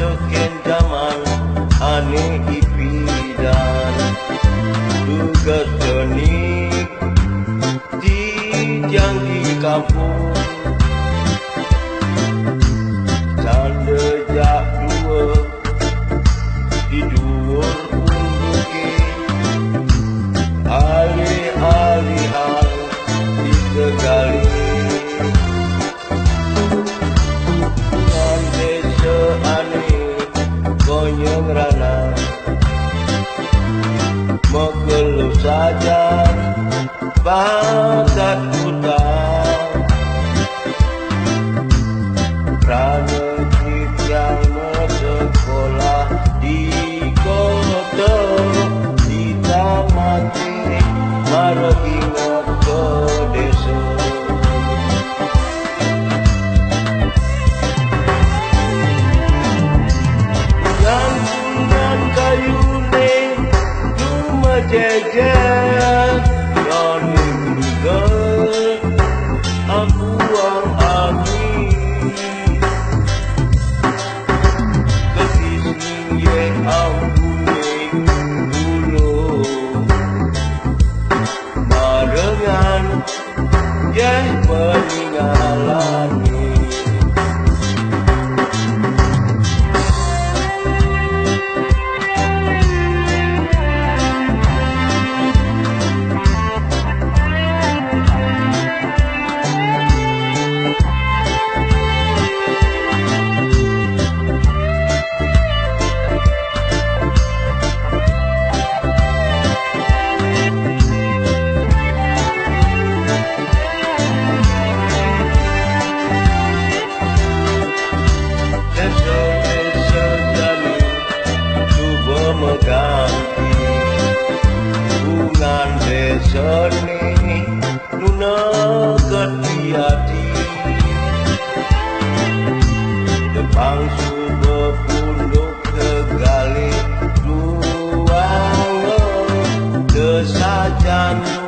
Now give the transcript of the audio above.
Sekian zaman aneh ipidan juga tenik di jangki kampung sandejak dua di duur unduki alih-alihan di tegali rana mengeluh saja bakat hutang rana yang sekolah di kota di tamat mara ingat ke desa jejer dan meninggal aku angin kesini ye ambuning dulu barengan ye peninggalan ganti Bungan Dese ni nuna ketiati Depang subuh punduk tegali luang Desa jan